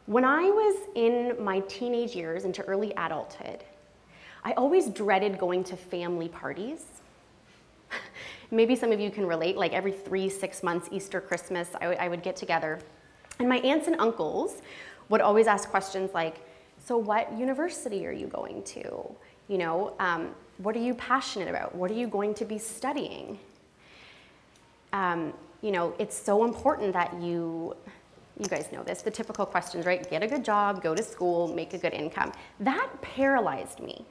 When I was in my teenage years into early adulthood, I always dreaded going to family parties. Maybe some of you can relate, like every 3-6 months, Easter, Christmas, I would get together. And my aunts and uncles would always ask questions like, so what university are you going to? You know, what are you passionate about? What are you going to be studying? You know, it's so important that you guys know this, the typical questions, right? Get a good job, go to school, make a good income. That paralyzed me.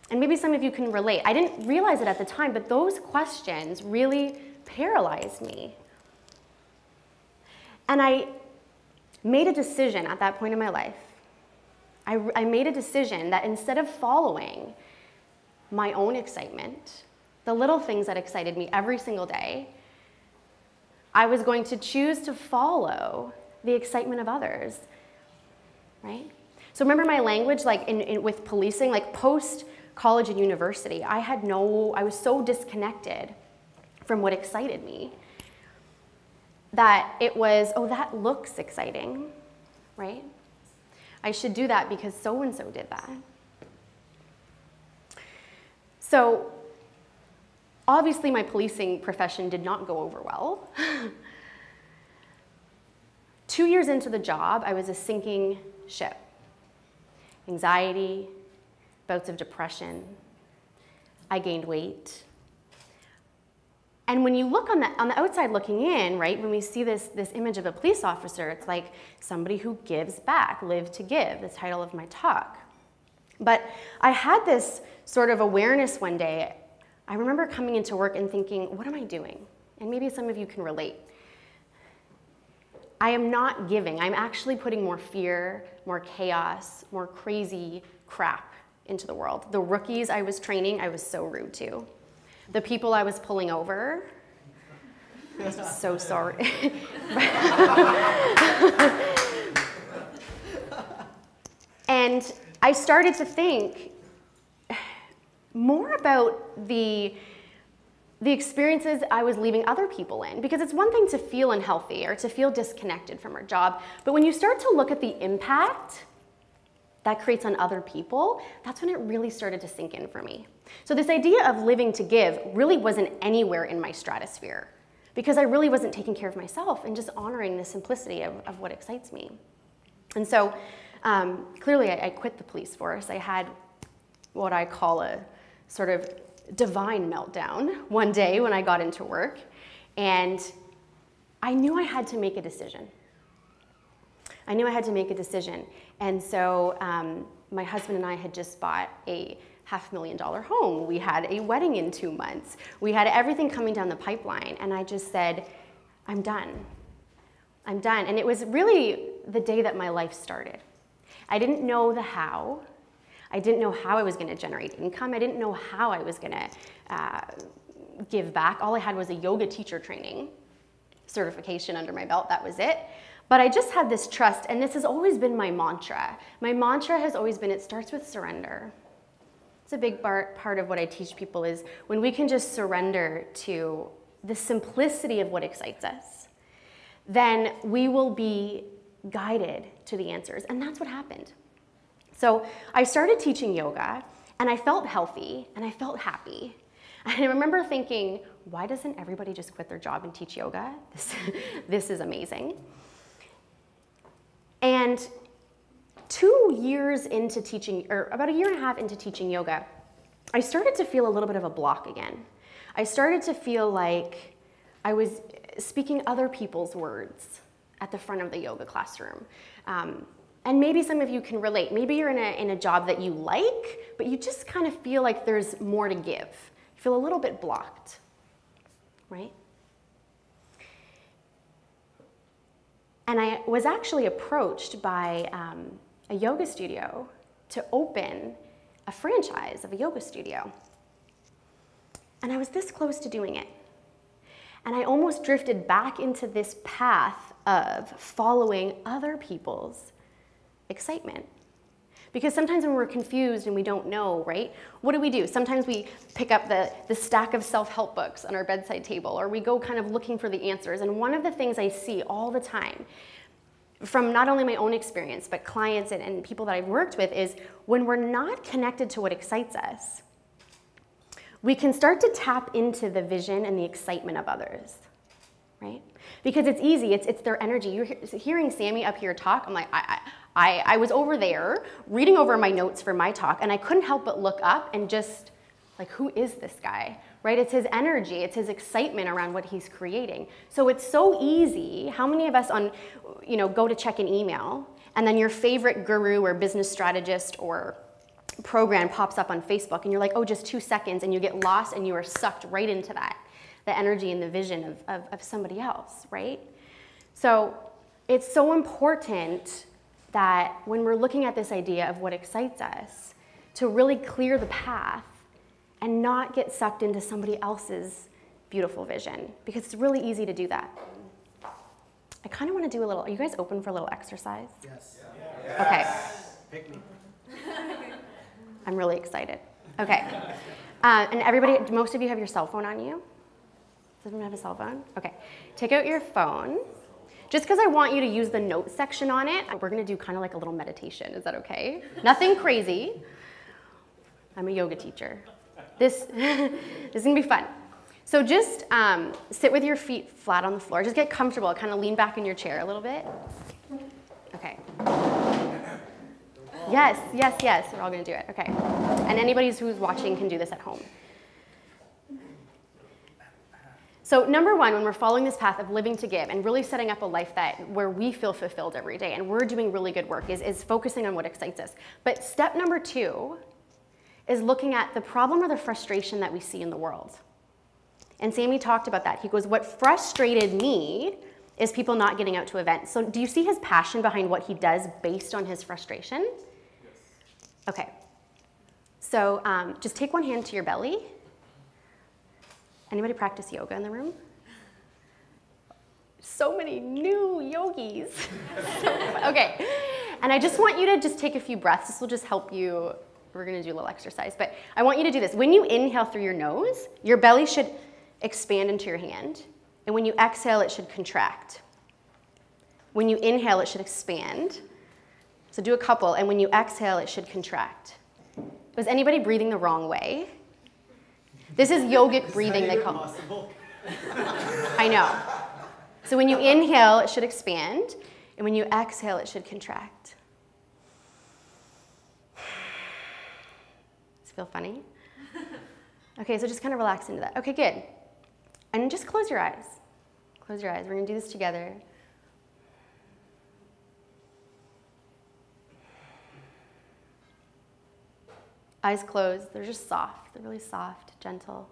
And maybe some of you can relate. I didn't realize it at the time, but those questions really paralyzed me. And I made a decision at that point in my life. I made a decision that instead of following my own excitement, the little things that excited me every single day, I was going to choose to follow the excitement of others, right? So remember my language, like with policing, like post-college and university, I was so disconnected from what excited me that it was, oh, that looks exciting, right? I should do that because so-and-so did that. So obviously my policing profession did not go over well. 2 years into the job, I was a sinking ship. Anxiety, bouts of depression, I gained weight. And when you look on the outside looking in, right, when we see this image of a police officer, it's like somebody who gives back, live to give, the title of my talk. But I had this sort of awareness one day. I remember coming into work and thinking, what am I doing? And maybe some of you can relate. I am not giving. I'm actually putting more fear, more chaos, more crazy crap into the world. The rookies I was training, I was so rude to. The people I was pulling over, I'm so sorry. And I started to think more about the experiences I was leaving other people in. Because it's one thing to feel unhealthy or to feel disconnected from our job, but when you start to look at the impact that creates on other people, that's when it really started to sink in for me. So this idea of living to give really wasn't anywhere in my stratosphere because I really wasn't taking care of myself and just honoring the simplicity of what excites me. And so clearly I quit the police force. I had what I call a sort of divine meltdown one day when I got into work, and I knew I had to make a decision. I knew I had to make a decision. And so my husband and I had just bought a $500,000 home. We had a wedding in 2 months. We had everything coming down the pipeline. And I just said, I'm done. I'm done. And it was really the day that my life started. I didn't know the how. I didn't know how I was going to generate income. I didn't know how I was going to give back. All I had was a yoga teacher training certification under my belt. That was it. But I just had this trust, and this has always been my mantra. My mantra has always been, it starts with surrender. It's a big part of what I teach people is when we can just surrender to the simplicity of what excites us, then we will be guided to the answers. And that's what happened. So I started teaching yoga, and I felt healthy, and I felt happy. And I remember thinking, why doesn't everybody just quit their job and teach yoga? This is amazing. And 2 years into teaching, or about 1.5 years into teaching yoga, I started to feel a little bit of a block again. I started to feel like I was speaking other people's words at the front of the yoga classroom. And maybe some of you can relate. Maybe you're in a job that you like, but you just kind of feel like there's more to give. You feel a little bit blocked, right? And I was actually approached by a yoga studio to open a franchise of a yoga studio. And I was this close to doing it. And I almost drifted back into this path of following other people's excitement. Because sometimes when we're confused and we don't know, right, what do? Sometimes we pick up the stack of self-help books on our bedside table, or we go kind of looking for the answers. And one of the things I see all the time from not only my own experience, but clients and people that I've worked with, is when we're not connected to what excites us, we can start to tap into the vision and the excitement of others, right? Because it's easy, it's their energy. You're hearing Sammy up here talk, I'm like, I was over there reading over my notes for my talk, and I couldn't help but look up and just, like, who is this guy, right? It's his energy, it's his excitement around what he's creating. So it's so easy. How many of us go to check an email, and then your favorite guru or business strategist or program pops up on Facebook, and you're like, oh, just 2 seconds, and you get lost and you are sucked right into that, the energy and the vision of somebody else, right? So it's so important that when we're looking at this idea of what excites us, to really clear the path and not get sucked into somebody else's beautiful vision, because it's really easy to do that. I kind of want to do a little, are you guys open for a little exercise? Yes. Yes. Okay. Pick me. I'm really excited. Okay. And everybody, most of you have your cell phone on you? Does everyone have a cell phone? Okay. Take out your phone. Just because I want you to use the notes section on it, we're going to do kind of like a little meditation. Is that okay? Nothing crazy. I'm a yoga teacher. This is going to be fun. So just sit with your feet flat on the floor. Just get comfortable. Kind of lean back in your chair a little bit. Okay. Yes, yes, yes. We're all going to do it. Okay. And anybody who's watching can do this at home. So number one, when we're following this path of living to give and really setting up a life where we feel fulfilled every day and we're doing really good work, is focusing on what excites us. But step number two is looking at the problem or the frustration that we see in the world. And Sammy talked about that. He goes, what frustrated me is people not getting out to events. So do you see his passion behind what he does based on his frustration? Yes. Okay. So just take one hand to your belly. Anybody practice yoga in the room? So many new yogis. Okay. And I just want you to just take a few breaths. This will just help you. We're going to do a little exercise. But I want you to do this. When you inhale through your nose, your belly should expand into your hand. And when you exhale, it should contract. When you inhale, it should expand. So do a couple. And when you exhale, it should contract. Was anybody breathing the wrong way? This is yogic breathing, they call it. I know. So when you inhale, it should expand. And when you exhale, it should contract. Does it feel funny? Okay, so just kind of relax into that. Okay, good. And just close your eyes. Close your eyes. We're going to do this together. Eyes closed. They're just soft. They're really soft, gentle.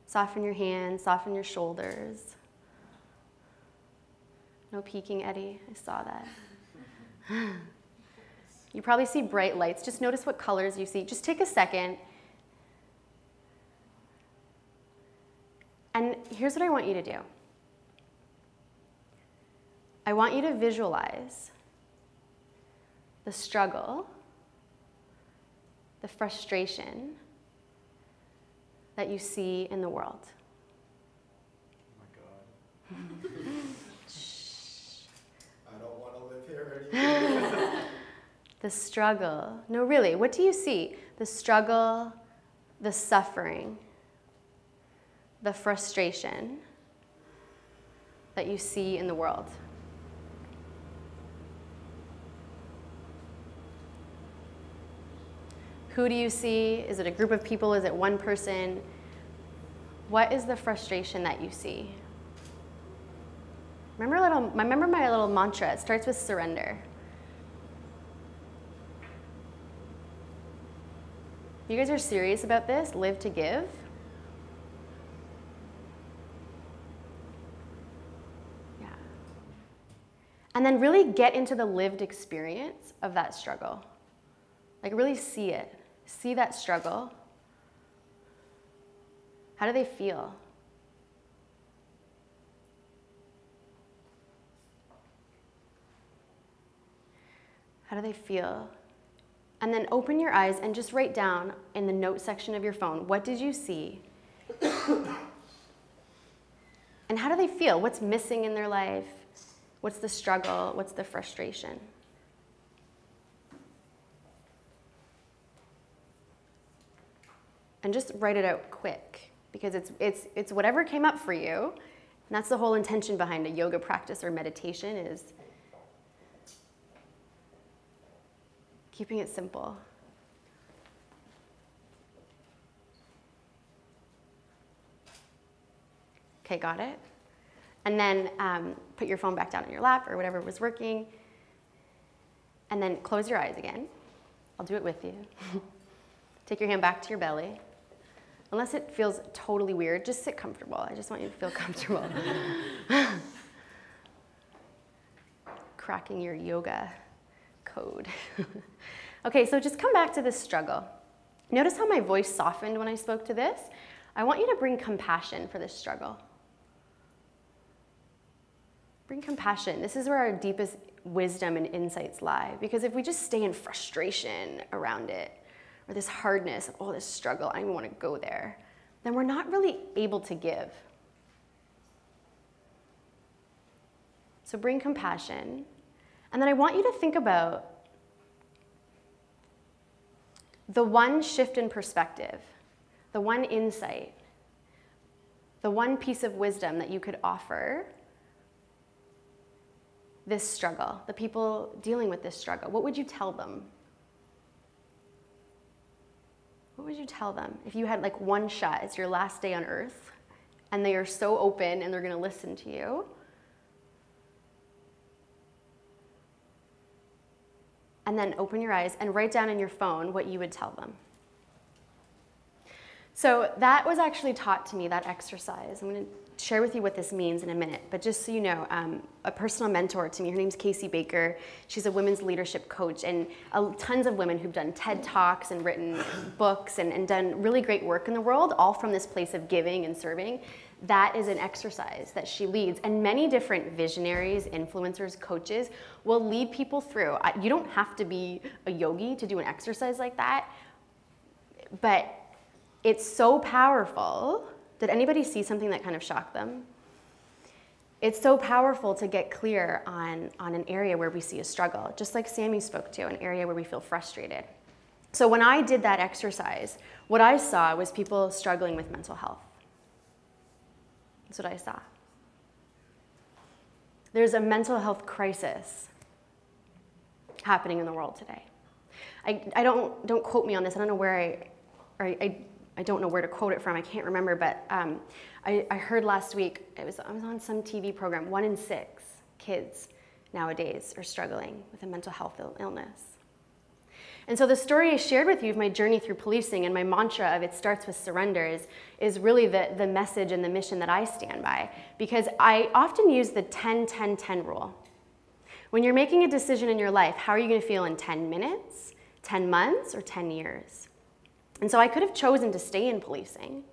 Soften your hands. Soften your shoulders. No peeking, Eddie. I saw that. You probably see bright lights. Just notice what colors you see. Just take a second. And here's what I want you to do. I want you to visualize the struggle, the frustration that you see in the world. Oh my God. I don't want to live here anymore. The struggle. No, really, what do you see? The struggle, the suffering, the frustration that you see in the world. Who do you see? Is it a group of people? Is it one person? What is the frustration that you see? Remember my little mantra. It starts with surrender. You guys are serious about this? Live to give? Yeah. And then really get into the lived experience of that struggle. Like really see it. See that struggle. How do they feel? How do they feel? And then open your eyes and just write down in the note section of your phone, what did you see? And how do they feel? What's missing in their life? What's the struggle? What's the frustration? And just write it out quick, because it's whatever came up for you. And that's the whole intention behind a yoga practice or meditation, is keeping it simple. Okay, got it? And then put your phone back down on your lap or whatever was working. And then close your eyes again. I'll do it with you. Take your hand back to your belly. Unless it feels totally weird, just sit comfortable. I just want you to feel comfortable. Cracking your yoga code. Okay, so just come back to this struggle. Notice how my voice softened when I spoke to this? I want you to bring compassion for this struggle. Bring compassion. This is where our deepest wisdom and insights lie. Because if we just stay in frustration around it, or this hardness, oh, this struggle, I don't want to go there, then we're not really able to give. So bring compassion. And then I want you to think about the one shift in perspective, the one insight, the one piece of wisdom that you could offer this struggle, the people dealing with this struggle. What would you tell them? What would you tell them if you had like one shot? It's your last day on earth and they are so open and they're going to listen to you. And then open your eyes and write down in your phone what you would tell them. So that was actually taught to me, that exercise. I'm going to share with you what this means in a minute, but just so you know, a personal mentor to me, her name's Casey Baker. She's a women's leadership coach, and tons of women who've done TED Talks and written books and done really great work in the world, all from this place of giving and serving. That is an exercise that she leads, and many different visionaries, influencers, coaches will lead people through. You don't have to be a yogi to do an exercise like that, but it's so powerful. Did anybody see something that kind of shocked them? It's so powerful to get clear on an area where we see a struggle, just like Sammy spoke to, an area where we feel frustrated. So when I did that exercise, what I saw was people struggling with mental health. That's what I saw. There's a mental health crisis happening in the world today. I don't quote me on this. I don't know where I don't know where to quote it from. I can't remember, but I heard last week, I was on some TV program, 1 in 6 kids nowadays are struggling with a mental health illness. And so the story I shared with you of my journey through policing and my mantra of it starts with surrender is really the message and the mission that I stand by, because I often use the 10-10-10 rule. When you're making a decision in your life, how are you going to feel in 10 minutes, 10 months, or 10 years? And so I could have chosen to stay in policing,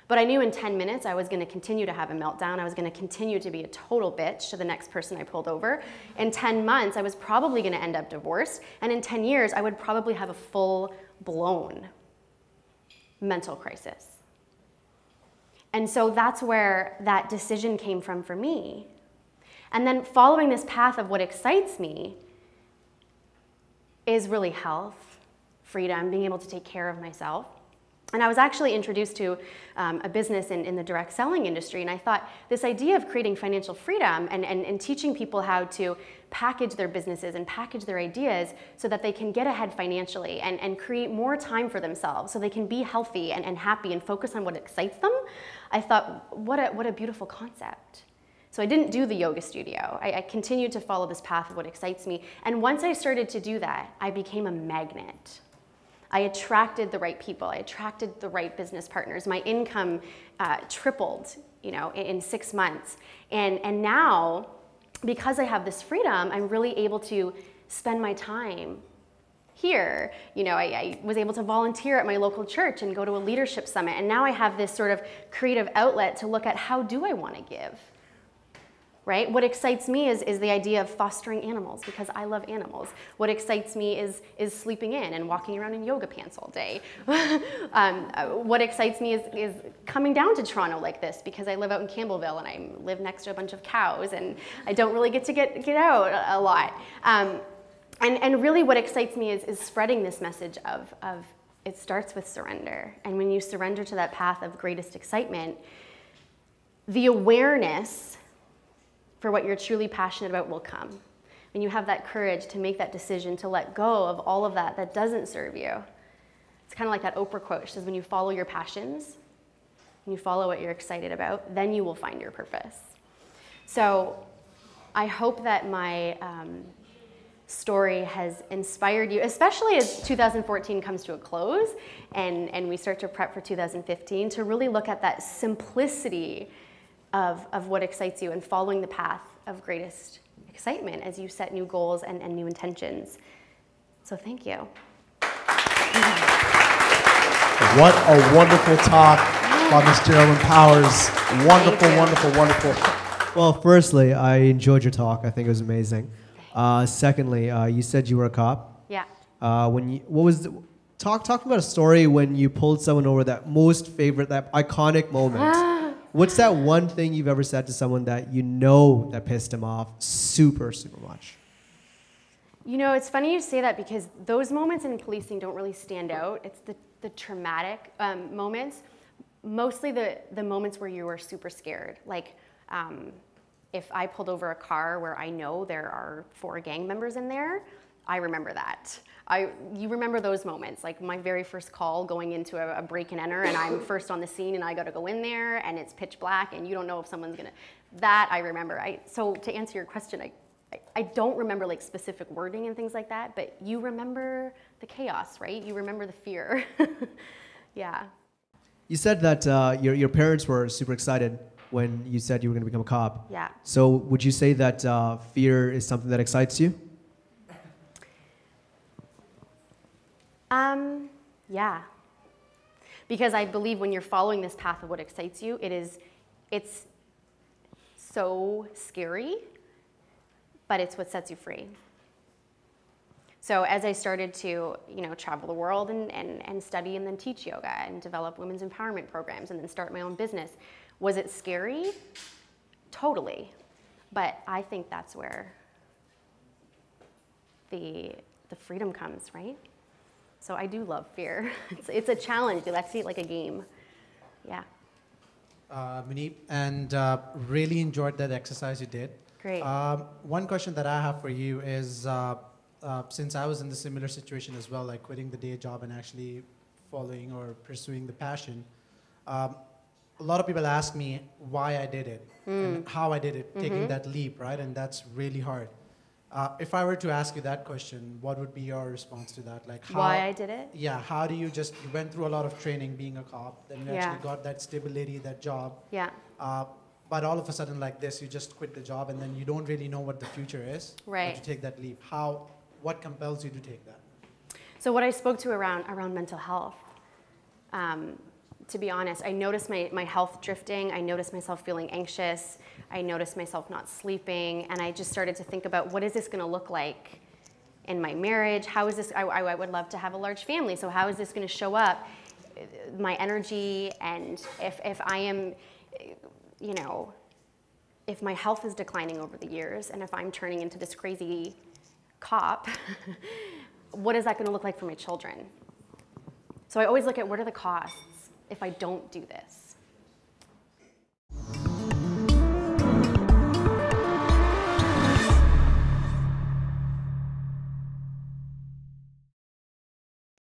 but I knew in 10 minutes I was going to continue to have a meltdown. I was going to continue to be a total bitch to the next person I pulled over. In 10 months, I was probably going to end up divorced. And in 10 years, I would probably have a full-blown mental crisis. And so that's where that decision came from for me. And then following this path of what excites me is really health, freedom, being able to take care of myself. And I was actually introduced to a business in the direct selling industry, and I thought this idea of creating financial freedom and teaching people how to package their businesses and package their ideas so that they can get ahead financially and create more time for themselves so they can be healthy and happy and focus on what excites them. I thought, what a beautiful concept. So I didn't do the yoga studio. I continued to follow this path of what excites me. And once I started to do that, I became a magnet. I attracted the right people. I attracted the right business partners. My income tripled, in 6 months. And now, because I have this freedom, I'm really able to spend my time here. I was able to volunteer at my local church and go to a leadership summit. And now I have this sort of creative outlet to look at how do I want to give, right? What excites me is the idea of fostering animals because I love animals. What excites me is sleeping in and walking around in yoga pants all day. What excites me is coming down to Toronto like this because I live out in Campbellville and I live next to a bunch of cows and I don't really get to get out a lot. And really what excites me is spreading this message of it starts with surrender. And when you surrender to that path of greatest excitement, the awareness for what you're truly passionate about will come. When you have that courage to make that decision to let go of all of that doesn't serve you. It's kind of like that Oprah quote. She says, when you follow your passions, when you follow what you're excited about, then you will find your purpose. So I hope that my story has inspired you, especially as 2014 comes to a close and we start to prep for 2015, to really look at that simplicity of what excites you and following the path of greatest excitement as you set new goals and new intentions. So thank you. What a wonderful talk by Ms. Geralyn Powers. Wonderful, wonderful, wonderful. Well, firstly, I enjoyed your talk. I think it was amazing. Secondly, you said you were a cop. Yeah. Talk about a story when you pulled someone over, that most favorite, that iconic moment. What's that one thing you've ever said to someone that you know that pissed him off super, super much? You know, it's funny you say that because those moments in policing don't really stand out. It's the traumatic moments, mostly the moments where you are super scared. Like if I pulled over a car where I know there are 4 gang members in there, I remember that. You remember those moments, like my very first call going into a break and enter and I'm first on the scene and I gotta go in there and it's pitch black and you don't know if someone's gonna, that I remember. So to answer your question, I don't remember like specific wording and things like that, but you remember the chaos, right? You remember the fear. Yeah. You said that your parents were super excited when you said you were gonna become a cop. Yeah. So would you say that fear is something that excites you? Yeah, because I believe when you're following this path of what excites you, it's so scary, but it's what sets you free. So as I started to, travel the world and study and then teach yoga and develop women's empowerment programs and then start my own business, was it scary? Totally, but I think that's where the freedom comes, right? So I do love fear. It's a challenge. Let's see it like a game. Yeah. Manip, and really enjoyed that exercise you did. Great. One question that I have for you is, since I was in the similar situation as well, like quitting the day job and actually following or pursuing the passion, a lot of people ask me why I did it and how I did it, taking that leap, right? And that's really hard. If I were to ask you that question, what would be your response to that? Like why I did it? Yeah, how do you went through a lot of training being a cop, then you actually got that stability, that job. Yeah. But all of a sudden like this, you just quit the job and then you don't really know what the future is. Right. To take that leap. What compels you to take that? So what I spoke to around mental health, to be honest, I noticed my health drifting. I noticed myself feeling anxious. I noticed myself not sleeping. And I just started to think about, what is this going to look like in my marriage? How is this? I would love to have a large family. So how is this going to show up? My energy, and if I am, if my health is declining over the years and if I'm turning into this crazy cop, what is that going to look like for my children? So I always look at, what are the costs if I don't do this?